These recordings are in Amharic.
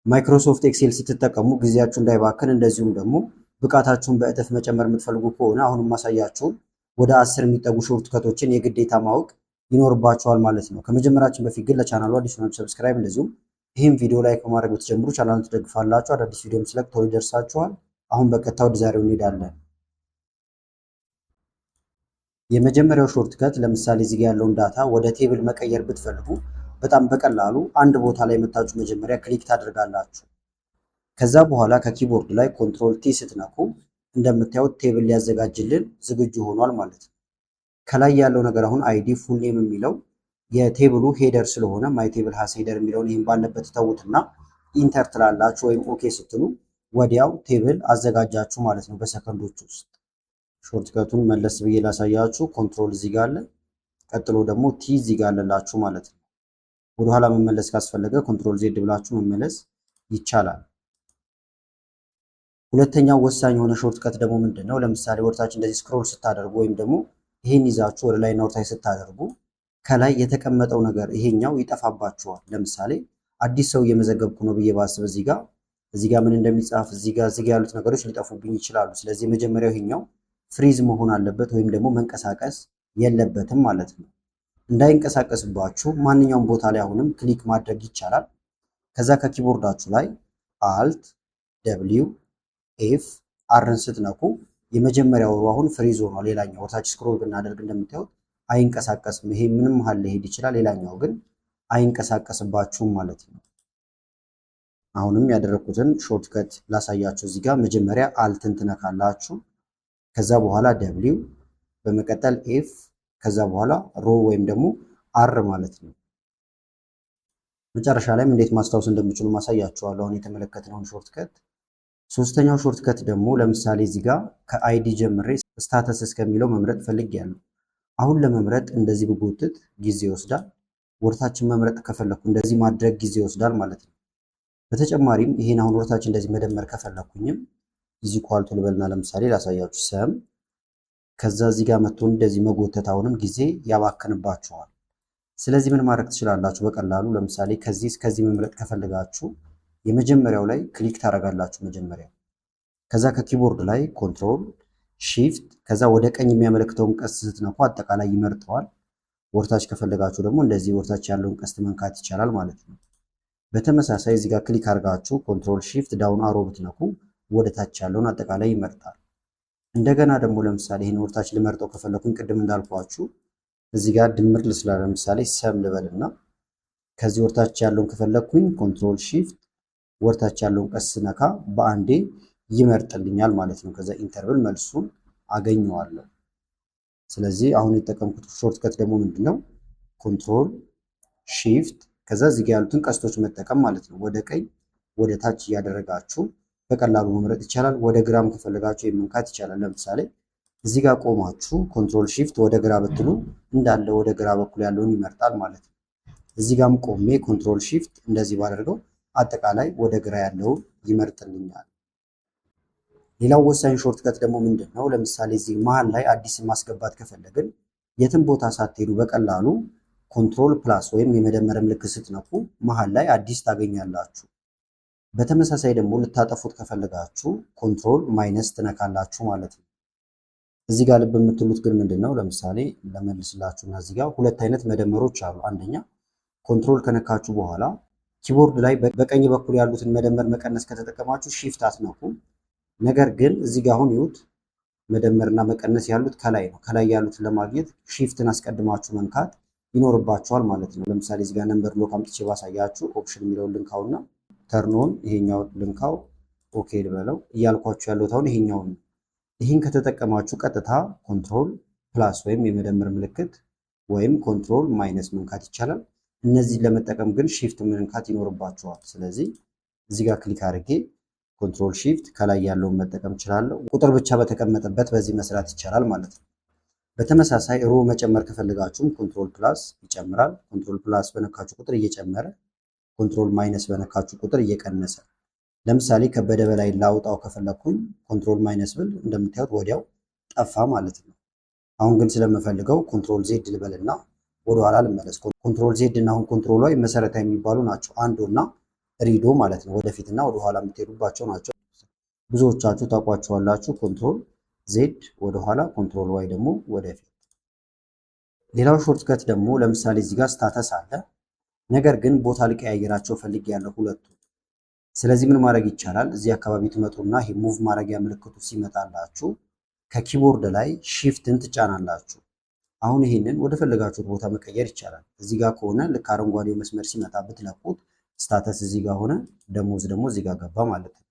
ማይክሮሶፍት ኤክሴል ስትጠቀሙ ጊዜያችሁ እንዳይባክን እንደዚሁም ደግሞ ብቃታችሁን በእጥፍ መጨመር የምትፈልጉ ከሆነ አሁንም ማሳያችሁን ወደ 10 የሚጠጉ ሾርትከቶችን የግዴታ ማወቅ ይኖርባችኋል ማለት ነው። ከመጀመራችን በፊት ግን ለቻናሉ አዲስ ሆናችሁ ሰብስክራይብ፣ እንደዚሁም ይህም ቪዲዮ ላይክ በማድረግ ብትጀምሩ ቻናሉን ትደግፋላችሁ። አዳዲስ ቪዲዮም ስለቅ ቶሎ ይደርሳችኋል። አሁን በቀጥታ ወደ ዛሬው እንሄዳለን። የመጀመሪያው ሾርትከት ለምሳሌ እዚህ ጋር ያለውን ዳታ ወደ ቴብል መቀየር ብትፈልጉ በጣም በቀላሉ አንድ ቦታ ላይ መታችሁ መጀመሪያ ክሊክ ታደርጋላችሁ። ከዛ በኋላ ከኪቦርድ ላይ ኮንትሮል ቲ ስትነኩ እንደምታዩት ቴብል ሊያዘጋጅልን ዝግጁ ሆኗል ማለት ነው። ከላይ ያለው ነገር አሁን አይዲ ፉል ኔም የሚለው የቴብሉ ሄደር ስለሆነ ማይ ቴብል ሃስ ሄደር የሚለውን ይህን ባለበት ተውትና ኢንተር ትላላችሁ ወይም ኦኬ ስትሉ ወዲያው ቴብል አዘጋጃችሁ ማለት ነው በሰከንዶች ውስጥ። ሾርትከቱን መለስ ብዬ ላሳያችሁ። ኮንትሮል እዚህ ጋር አለ፣ ቀጥሎ ደግሞ ቲ እዚህ ጋር አለላችሁ ማለት ነው። ወደኋላ መመለስ ካስፈለገ ኮንትሮል ዜድ ብላችሁ መመለስ ይቻላል። ሁለተኛው ወሳኝ የሆነ ሾርትከት ደግሞ ምንድነው? ለምሳሌ ወደታች እንደዚህ ስክሮል ስታደርጉ ወይም ደግሞ ይሄን ይዛችሁ ወደ ላይ እና ወደታች ስታደርጉ ከላይ የተቀመጠው ነገር ይሄኛው ይጠፋባችኋል። ለምሳሌ አዲስ ሰው እየመዘገብኩ ነው ብዬ ባስብ እዚህ ጋር ምን እንደሚጻፍ እዚህ ጋር ያሉት ነገሮች ሊጠፉብኝ ይችላሉ። ስለዚህ የመጀመሪያው ይሄኛው ፍሪዝ መሆን አለበት ወይም ደግሞ መንቀሳቀስ የለበትም ማለት ነው። እንዳይንቀሳቀስባችሁ ማንኛውም ቦታ ላይ አሁንም ክሊክ ማድረግ ይቻላል። ከዛ ከኪቦርዳችሁ ላይ አልት ደብሊው ኤፍ አርን ስትነኩ የመጀመሪያው አሁን ፍሪዝ ሆኗል። ሌላኛው ወታች ስክሮል ብናደርግ እንደምታዩት አይንቀሳቀስም። ይሄ ምንም መሀል ሊሄድ ይችላል። ሌላኛው ግን አይንቀሳቀስባችሁም ማለት ነው። አሁንም ያደረኩትን ሾርትከት ላሳያችሁ። እዚህ ጋር መጀመሪያ አልትን ትነካላችሁ። ከዛ በኋላ ደብሊው በመቀጠል ኤፍ ከዛ በኋላ ሮ ወይም ደግሞ አር ማለት ነው። መጨረሻ ላይም እንዴት ማስታወስ እንደምችሉ ማሳያችኋለሁ አሁን የተመለከትነውን ሾርትከት። ሶስተኛው ሾርትከት ደግሞ ለምሳሌ እዚህ ጋር ከአይዲ ጀምሬ ስታተስ እስከሚለው መምረጥ ፈልጌያለሁ። አሁን ለመምረጥ እንደዚህ ብጎትት ጊዜ ይወስዳል። ወርታችን መምረጥ ከፈለኩ እንደዚህ ማድረግ ጊዜ ይወስዳል ማለት ነው። በተጨማሪም ይሄን አሁን ወርታችን እንደዚህ መደመር ከፈለኩኝም እዚህ ኳልቱ ልበልና ለምሳሌ ላሳያችሁ ሰም ከዛ እዚህ ጋር መጥቶ እንደዚህ መጎተት አሁንም ጊዜ ያባክንባችኋል። ስለዚህ ምን ማድረግ ትችላላችሁ በቀላሉ ለምሳሌ ከዚህ እስከዚህ መምረጥ ከፈለጋችሁ የመጀመሪያው ላይ ክሊክ ታደርጋላችሁ መጀመሪያ። ከዛ ከኪቦርድ ላይ ኮንትሮል ሺፍት ከዛ ወደ ቀኝ የሚያመለክተውን ቀስት ስትነኩ አጠቃላይ ይመርጠዋል። ወርታች ከፈለጋችሁ ደግሞ እንደዚህ ወርታች ያለውን ቀስት መንካት ይቻላል ማለት ነው። በተመሳሳይ እዚህ ጋር ክሊክ አድርጋችሁ ኮንትሮል ሺፍት ዳውን አሮ ብትነኩ ወደ ታች ያለውን አጠቃላይ ይመርጣል። እንደገና ደግሞ ለምሳሌ ይሄን ወርታች ልመርጠው ከፈለኩኝ ቅድም እንዳልኳችሁ እዚህ ጋር ድምር ልስላ ለምሳሌ ሰም ልበልና ከዚህ ወርታች ያለውን ከፈለኩኝ ኮንትሮል ሺፍት ወርታች ያለውን ቀስ ነካ በአንዴ ይመርጥልኛል ማለት ነው። ከዛ ኢንተርቭል መልሱን አገኘዋለሁ። ስለዚህ አሁን የተጠቀምኩት ሾርትከት ደግሞ ምንድነው? ኮንትሮል ሺፍት ከዛ እዚህ ጋር ያሉትን ቀስቶች መጠቀም ማለት ነው። ወደ ቀኝ ወደ ታች እያደረጋችሁ በቀላሉ መምረጥ ይቻላል። ወደ ግራም ከፈለጋችሁ መንካት ይቻላል። ለምሳሌ እዚህ ጋር ቆማችሁ ኮንትሮል ሺፍት ወደ ግራ ብትሉ እንዳለ ወደ ግራ በኩል ያለውን ይመርጣል ማለት ነው። እዚህ ጋርም ቆሜ ኮንትሮል ሺፍት እንደዚህ ባደርገው አጠቃላይ ወደ ግራ ያለውን ይመርጥልኛል። ሌላው ወሳኝ ሾርትከት ደግሞ ምንድን ነው? ለምሳሌ እዚህ መሀል ላይ አዲስ ማስገባት ከፈለግን የትም ቦታ ሳትሄዱ በቀላሉ ኮንትሮል ፕላስ ወይም የመደመር ምልክት ስትነኩ መሀል ላይ አዲስ ታገኛላችሁ። በተመሳሳይ ደግሞ ልታጠፉት ከፈለጋችሁ ኮንትሮል ማይነስ ትነካላችሁ ማለት ነው። እዚህ ጋር ልብ የምትሉት ግን ምንድን ነው? ለምሳሌ ለመልስላችሁና እዚህ ጋር ሁለት አይነት መደመሮች አሉ። አንደኛ ኮንትሮል ከነካችሁ በኋላ ኪቦርድ ላይ በቀኝ በኩል ያሉትን መደመር መቀነስ ከተጠቀማችሁ ሺፍት አትነኩም። ነገር ግን እዚህ ጋር አሁን ይሁት መደመርና መቀነስ ያሉት ከላይ ነው። ከላይ ያሉትን ለማግኘት ሺፍትን አስቀድማችሁ መንካት ይኖርባችኋል ማለት ነው። ለምሳሌ እዚህ ጋር ነምበር ሎክ አምጥቼ ባሳያችሁ ኦፕሽን የሚለውን ልንካውና ተርኖን ይሄኛው ልንካው ኦኬ ልበለው እያልኳችሁ ያለሁት አሁን ይሄኛው ነው። ይህን ከተጠቀማችሁ ቀጥታ ኮንትሮል ፕላስ ወይም የመደመር ምልክት ወይም ኮንትሮል ማይነስ መንካት ይቻላል። እነዚህን ለመጠቀም ግን ሺፍት መንካት ይኖርባችኋል። ስለዚህ እዚህ ጋር ክሊክ አድርጌ ኮንትሮል ሺፍት ከላይ ያለውን መጠቀም እችላለሁ። ቁጥር ብቻ በተቀመጠበት በዚህ መስራት ይቻላል ማለት ነው። በተመሳሳይ ሮ መጨመር ከፈለጋችሁም ኮንትሮል ፕላስ ይጨምራል። ኮንትሮል ፕላስ በነካችሁ ቁጥር እየጨመረ፣ ኮንትሮል ማይነስ በነካችሁ ቁጥር እየቀነሰ። ለምሳሌ ከበደ በላይ ላውጣው ከፈለኩኝ ኮንትሮል ማይነስ ብል እንደምታዩት ወዲያው ጠፋ ማለት ነው። አሁን ግን ስለምፈልገው ኮንትሮል ዜድ ልበልና ወደ ኋላ ልመለስ። ኮንትሮል ዜድ እና አሁን ኮንትሮል ዋይ መሰረታዊ የሚባሉ ናቸው። አንዱ እና ሪዶ ማለት ነው። ወደፊትና ወደኋላ የምትሄዱባቸው ናቸው። ብዙዎቻችሁ ታውቋቸዋላችሁ። ኮንትሮል ዜድ ወደኋላ፣ ኮንትሮል ዋይ ደግሞ ወደፊት። ሌላው ሾርትከት ደግሞ ለምሳሌ እዚህ ጋር ስታተስ አለ። ነገር ግን ቦታ ልቀያየራቸው ፈልጌያለሁ ሁለቱ። ስለዚህ ምን ማድረግ ይቻላል? እዚህ አካባቢ ትመጡና ይሄ ሙቭ ማድረጊያ ምልክቱ ሲመጣላችሁ ከኪቦርድ ላይ ሺፍትን ትጫናላችሁ። አሁን ይሄንን ወደ ፈለጋችሁት ቦታ መቀየር ይቻላል። እዚህ ጋር ከሆነ ልክ አረንጓዴው መስመር ሲመጣ ብትለቁት ስታተስ እዚህ ጋር ሆነ፣ ደሞዝ ደግሞ እዚህ ጋር ገባ ማለት ነው።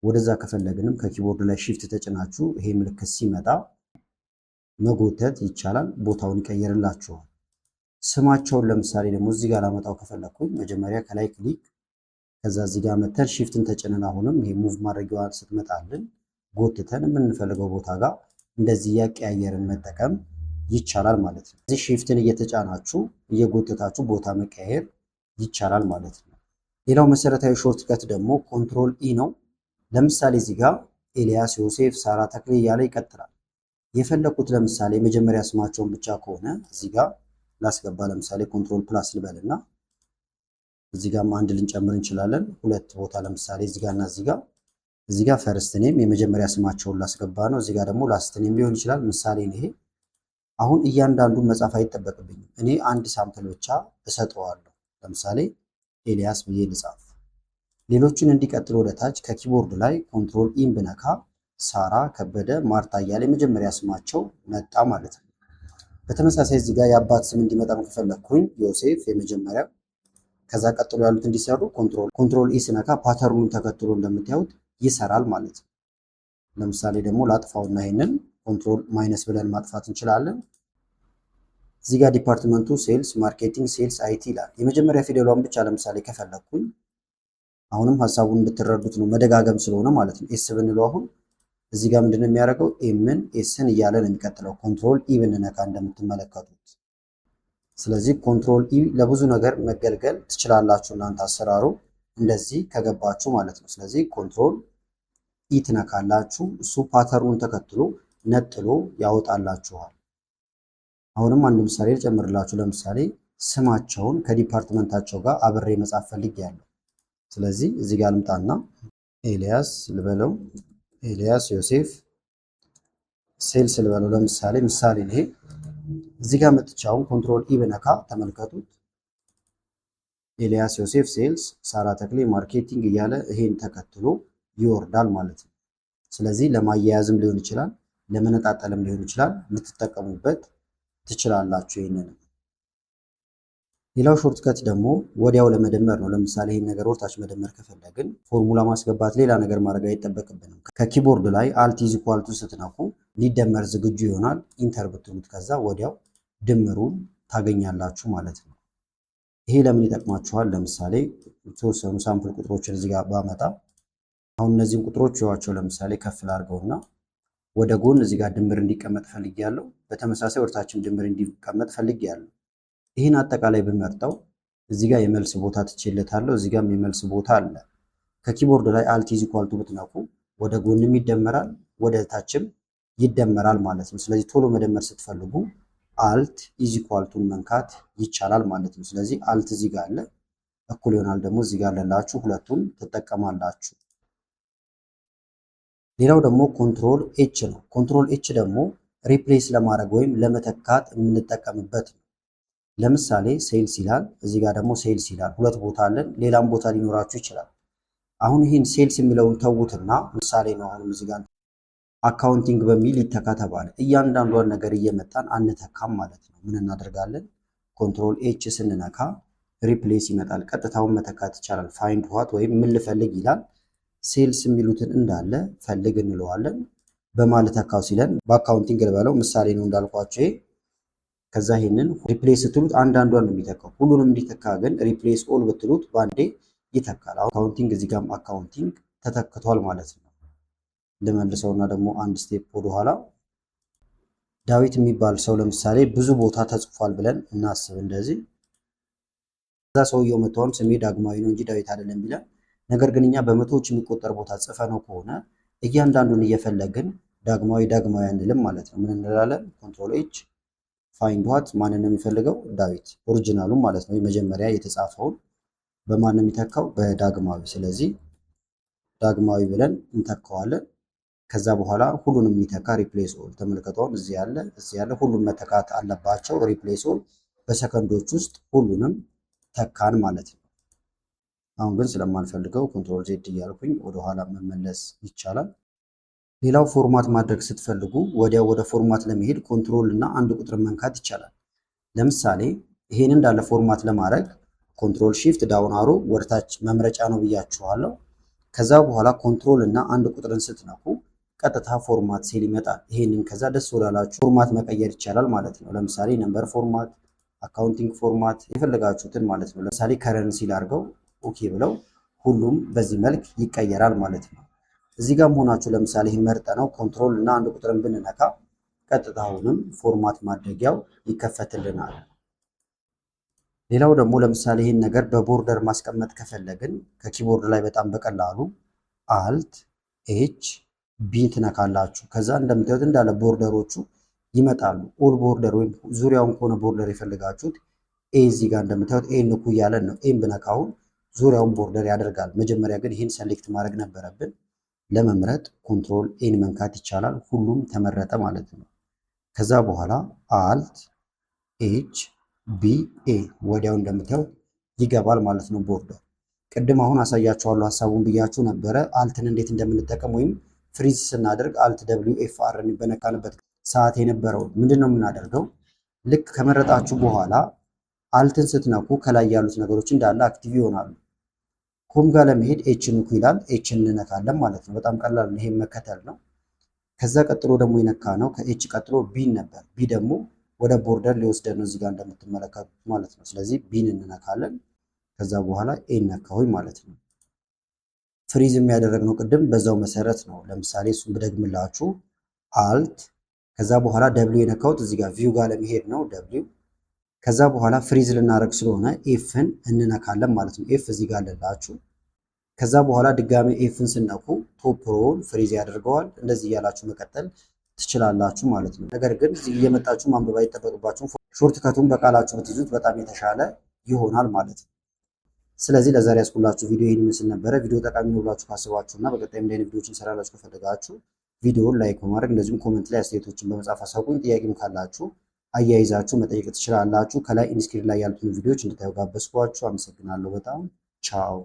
ወደዛ ከፈለግንም ከኪቦርድ ላይ ሺፍት ተጭናችሁ ይሄ ምልክት ሲመጣ መጎተት ይቻላል። ቦታውን ይቀየርላችኋል። ስማቸውን ለምሳሌ ደግሞ እዚህ ጋር ላመጣው ከፈለኩኝ መጀመሪያ ከላይ ክሊክ፣ ከዛ እዚህ ጋር መተን ሺፍትን ተጭነን አሁንም ይሄ ሙቭ ማድረጊያዋን ስትመጣልን ጎትተን የምንፈልገው ቦታ ጋር እንደዚህ እያቀያየርን መጠቀም ይቻላል ማለት ነው። እዚህ ሺፍትን እየተጫናችሁ እየጎተታችሁ ቦታ መቀያየር ይቻላል ማለት ነው። ሌላው መሰረታዊ ሾርትከት ደግሞ ኮንትሮል ኢ ነው። ለምሳሌ እዚህ ጋር ኤልያስ፣ ዮሴፍ፣ ሳራ ተክሌ እያለ ይቀጥላል። የፈለኩት ለምሳሌ የመጀመሪያ ስማቸውን ብቻ ከሆነ እዚህ ጋር ላስገባ። ለምሳሌ ኮንትሮል ፕላስ ልበልና እዚህ ጋር አንድ ልንጨምር እንችላለን። ሁለት ቦታ ለምሳሌ እዚህ ጋር እና እዚህ ጋር ፈርስት ኔም የመጀመሪያ ስማቸውን ላስገባ ነው። እዚህ ጋር ደግሞ ላስት ኔም ሊሆን ይችላል። ምሳሌ ነው ይሄ። አሁን እያንዳንዱን መጻፍ አይጠበቅብኝም። እኔ አንድ ሳምፕል ብቻ እሰጠዋለሁ። ለምሳሌ ኤልያስ ብዬ ልጻፍ። ሌሎችን እንዲቀጥል ወደ ታች ከኪቦርድ ላይ ኮንትሮል ኢን ብነካ ሳራ፣ ከበደ፣ ማርታ እያለ የመጀመሪያ ስማቸው መጣ ማለት ነው። በተመሳሳይ እዚህ ጋር የአባት ስም እንዲመጣ ከፈለኩኝ ዮሴፍ የመጀመሪያ፣ ከዛ ቀጥሎ ያሉት እንዲሰሩ ኮንትሮል ኢ ስነካ ፓተርኑን ተከትሎ እንደምታዩት ይሰራል ማለት ነው። ለምሳሌ ደግሞ ላጥፋውና ይሄንን ኮንትሮል ማይነስ ብለን ማጥፋት እንችላለን። እዚህ ጋር ዲፓርትመንቱ ሴልስ፣ ማርኬቲንግ፣ ሴልስ፣ አይቲ ይላል። የመጀመሪያ ፊደሏን ብቻ ለምሳሌ ከፈለኩኝ አሁንም ሀሳቡን እንድትረዱት ነው፣ መደጋገም ስለሆነ ማለት ነው። ኤስ ብንለው አሁን እዚህ ጋር ምንድነው የሚያደርገው? ኤምን ኤስን እያለ ነው የሚቀጥለው። ኮንትሮል ኢ ብንነካ እንደምትመለከቱት። ስለዚህ ኮንትሮል ኢ ለብዙ ነገር መገልገል ትችላላችሁ እናንተ አሰራሩ እንደዚህ ከገባችሁ ማለት ነው። ስለዚህ ኮንትሮል ኢ ትነካላችሁ፣ እሱ ፓተርኑን ተከትሎ ነጥሎ ያወጣላችኋል። አሁንም አንድ ምሳሌ ልጨምርላችሁ። ለምሳሌ ስማቸውን ከዲፓርትመንታቸው ጋር አብሬ መጻፍ ፈልጌያለሁ። ስለዚህ እዚህ ጋር ልምጣና ኤልያስ ልበለው፣ ኤልያስ ዮሴፍ ሴልስ ልበለው። ለምሳሌ ምሳሌ ይሄ እዚህ ጋር መጥቻውን ኮንትሮል ኢ ብነካ ተመልከቱት። ኤልያስ ዮሴፍ ሴልስ፣ ሳራ ተክሌ ማርኬቲንግ እያለ ይሄን ተከትሎ ይወርዳል ማለት ነው። ስለዚህ ለማያያዝም ሊሆን ይችላል፣ ለመነጣጠልም ሊሆን ይችላል፣ ልትጠቀሙበት ትችላላችሁ ይሄንን። ሌላው ሾርትከት ደግሞ ወዲያው ለመደመር ነው። ለምሳሌ ይሄን ነገር ወርታች መደመር ከፈለግን ፎርሙላ ማስገባት ሌላ ነገር ማድረግ አይጠበቅብንም። ከኪቦርድ ላይ አልት ኢዝ ኢኳል ቱ ስትነኩ ሊደመር ዝግጁ ይሆናል። ኢንተር ብትሉት ከዛ ወዲያው ድምሩን ታገኛላችሁ ማለት ነው። ይሄ ለምን ይጠቅማችኋል? ለምሳሌ የተወሰኑ ሳምፕል ቁጥሮችን እዚህ ጋር ባመጣ አሁን እነዚህን ቁጥሮች ይዋቸው። ለምሳሌ ከፍ ላድርገውና ወደ ጎን እዚህ ጋር ድምር እንዲቀመጥ ፈልጌያለሁ። በተመሳሳይ ወርታችን ድምር እንዲቀመጥ ፈልጌያለሁ። ይህን አጠቃላይ ብመርጠው እዚህ ጋር የመልስ ቦታ ትችለታለሁ። እዚህ ጋርም የመልስ ቦታ አለ። ከኪቦርድ ላይ አልት ኢዝ ኢኳል ቱ ብትነኩ ወደ ጎንም ይደመራል፣ ወደ ታችም ይደመራል ማለት ነው። ስለዚህ ቶሎ መደመር ስትፈልጉ አልት ኢዝ ኢኳል ቱን መንካት ይቻላል ማለት ነው። ስለዚህ አልት እዚህ ጋር አለ፣ እኩል ይሆናል ደግሞ እዚህ ጋር አለላችሁ፣ ሁለቱን ትጠቀማላችሁ። ሌላው ደግሞ ኮንትሮል ኤች ነው። ኮንትሮል ኤች ደግሞ ሪፕሌስ ለማድረግ ወይም ለመተካት የምንጠቀምበት ነው። ለምሳሌ ሴልስ ይላል፣ እዚህ ጋር ደግሞ ሴልስ ይላል። ሁለት ቦታ አለን፣ ሌላም ቦታ ሊኖራችሁ ይችላል። አሁን ይህን ሴልስ የሚለውን ተዉትና ምሳሌ ነው። አሁንም እዚህ ጋር አካውንቲንግ በሚል ይተካ ተባለ። እያንዳንዷን ነገር እየመጣን አንተካም ማለት ነው። ምን እናደርጋለን? ኮንትሮል ኤች ስንነካ ሪፕሌስ ይመጣል። ቀጥታውን መተካት ይቻላል። ፋይንድ ዋት ወይም ምን ልፈልግ ይላል። ሴልስ የሚሉትን እንዳለ ፈልግ እንለዋለን። በማለት ተካው ሲለን በአካውንቲንግ ልበለው፣ ምሳሌ ነው እንዳልኳቸው ይሄ። ከዛ ይሄንን ሪፕሌስ ስትሉት አንዳንዷን ነው የሚተካው። ሁሉንም እንዲተካ ግን ሪፕሌስ ኦል ብትሉት ባንዴ ይተካል። አካውንቲንግ እዚህ ጋርም አካውንቲንግ ተተክቷል ማለት ነው። ልመልሰውና ደግሞ አንድ ስቴፕ ወደኋላ ዳዊት የሚባል ሰው ለምሳሌ ብዙ ቦታ ተጽፏል ብለን እናስብ። እንደዚህ ከዛ ሰውየው መተውን ስሜ ዳግማዊ ነው እንጂ ዳዊት አይደለም ቢለን፣ ነገር ግን እኛ በመቶዎች የሚቆጠር ቦታ ጽፈ ነው ከሆነ እያንዳንዱን እየፈለግን ዳግማዊ አንልም ማለት ነው። ምን እንላለን? ኮንትሮል ኤች ፋይንድ ዋት ማንን ነው የሚፈልገው? ዳዊት ኦሪጂናሉን ማለት ነው፣ መጀመሪያ የተጻፈውን በማን ነው የሚተካው? በዳግማዊ። ስለዚህ ዳግማዊ ብለን እንተካዋለን። ከዛ በኋላ ሁሉንም የሚተካ ሪፕሌስ ኦል። ተመልከቷን እዚህ ያለ ሁሉም መተካት አለባቸው። ሪፕሌስ ኦል በሰከንዶች ውስጥ ሁሉንም ተካን ማለት ነው። አሁን ግን ስለማልፈልገው ኮንትሮል ዜድ እያልኩኝ ወደኋላ መመለስ ይቻላል። ሌላው ፎርማት ማድረግ ስትፈልጉ ወዲያው ወደ ፎርማት ለመሄድ ኮንትሮል እና አንድ ቁጥር መንካት ይቻላል። ለምሳሌ ይሄን እንዳለ ፎርማት ለማድረግ ኮንትሮል ሺፍት ዳውን አሮ ወደታች መምረጫ ነው ብያችኋለሁ። ከዛ በኋላ ኮንትሮል እና አንድ ቁጥርን ስትነኩ ቀጥታ ፎርማት ሴል ይመጣል። ይሄንን ከዛ ደስ ወዳላችሁ ፎርማት መቀየር ይቻላል ማለት ነው። ለምሳሌ ነምበር ፎርማት፣ አካውንቲንግ ፎርማት የፈለጋችሁትን ማለት ነው። ለምሳሌ ከረንሲ ላድርገው ኦኬ ብለው ሁሉም በዚህ መልክ ይቀየራል ማለት ነው። እዚህ ጋር መሆናችሁ ለምሳሌ ይህን መርጠ ነው ኮንትሮል እና አንድ ቁጥርን ብንነካ ቀጥታ አሁንም ፎርማት ማድረጊያው ይከፈትልናል። ሌላው ደግሞ ለምሳሌ ይህን ነገር በቦርደር ማስቀመጥ ከፈለግን ከኪቦርድ ላይ በጣም በቀላሉ አልት ኤች ቢ ትነካላችሁ። ከዛ እንደምታዩት እንዳለ ቦርደሮቹ ይመጣሉ። ኦል ቦርደር ወይም ዙሪያውን ከሆነ ቦርደር የፈለጋችሁት ኤ እዚህ ጋር እንደምታዩት ኤ ንኩ እያለን ነው። ኤን ብነካውን ዙሪያውን ቦርደር ያደርጋል። መጀመሪያ ግን ይህን ሰሌክት ማድረግ ነበረብን። ለመምረጥ ኮንትሮል ኤን መንካት ይቻላል። ሁሉም ተመረጠ ማለት ነው። ከዛ በኋላ አልት ኤች ቢ ኤ ወዲያው እንደምታዩት ይገባል ማለት ነው ቦርደር። ቅድም አሁን አሳያችኋለሁ ሀሳቡን ብያችሁ ነበረ። አልትን እንዴት እንደምንጠቀም ወይም ፍሪዝ ስናደርግ አልት ደብሊው ኤፍ አርን በነካንበት ሰዓት የነበረው ምንድን ነው የምናደርገው? ልክ ከመረጣችሁ በኋላ አልትን ስትነኩ ከላይ ያሉት ነገሮች እንዳለ አክቲቭ ይሆናሉ። ሆም ጋር ለመሄድ ኤች ንኩ ይላል። ኤች እንነካለን ማለት ነው። በጣም ቀላል ነው። ይሄን መከተል ነው። ከዛ ቀጥሎ ደግሞ የነካ ነው ከኤች ቀጥሎ ቢን ነበር። ቢ ደግሞ ወደ ቦርደር ሊወስደን ነው እዚህ ጋር እንደምትመለከቱት ማለት ነው። ስለዚህ ቢን እንነካለን። ከዛ በኋላ ኤን ነካሁኝ ማለት ነው። ፍሪዝ የሚያደረግነው ቅድም በዛው መሰረት ነው። ለምሳሌ እሱን ብደግምላችሁ አልት ከዛ በኋላ ደብሊው የነካሁት እዚህ ጋር ቪው ጋር ለመሄድ ነው ደብሊው። ከዛ በኋላ ፍሪዝ ልናደርግ ስለሆነ ኤፍን እንነካለን ማለት ነው። ኤፍ እዚህ ጋር አለላችሁ። ከዛ በኋላ ድጋሚ ኤፍን ስነኩ ቶፕ ሮውን ፍሪዝ ያደርገዋል። እንደዚህ እያላችሁ መቀጠል ትችላላችሁ ማለት ነው። ነገር ግን እዚህ እየመጣችሁ ማንበብ አይጠበቅባችሁም። ሾርት ከቱን በቃላችሁ ብትይዙት በጣም የተሻለ ይሆናል ማለት ነው። ስለዚህ ለዛሬ ያስኩላችሁ ቪዲዮ ይህን ይመስል ነበረ። ቪዲዮ ጠቃሚ ነው ብላችሁ ካስባችሁ እና በቀጣይ እንደ አይነት ቪዲዮዎችን ሰራላችሁ ከፈለጋችሁ ቪዲዮውን ላይክ በማድረግ እንደዚሁም ኮሜንት ላይ አስተያየቶችን በመጻፍ አሳውቁኝ። ጥያቄም ካላችሁ አያይዛችሁ መጠየቅ ትችላላችሁ። ከላይ ኢንስክሪን ላይ ያሉትን ቪዲዮዎች እንድታዩ ጋበዝኳችሁ። አመሰግናለሁ በጣም ቻው።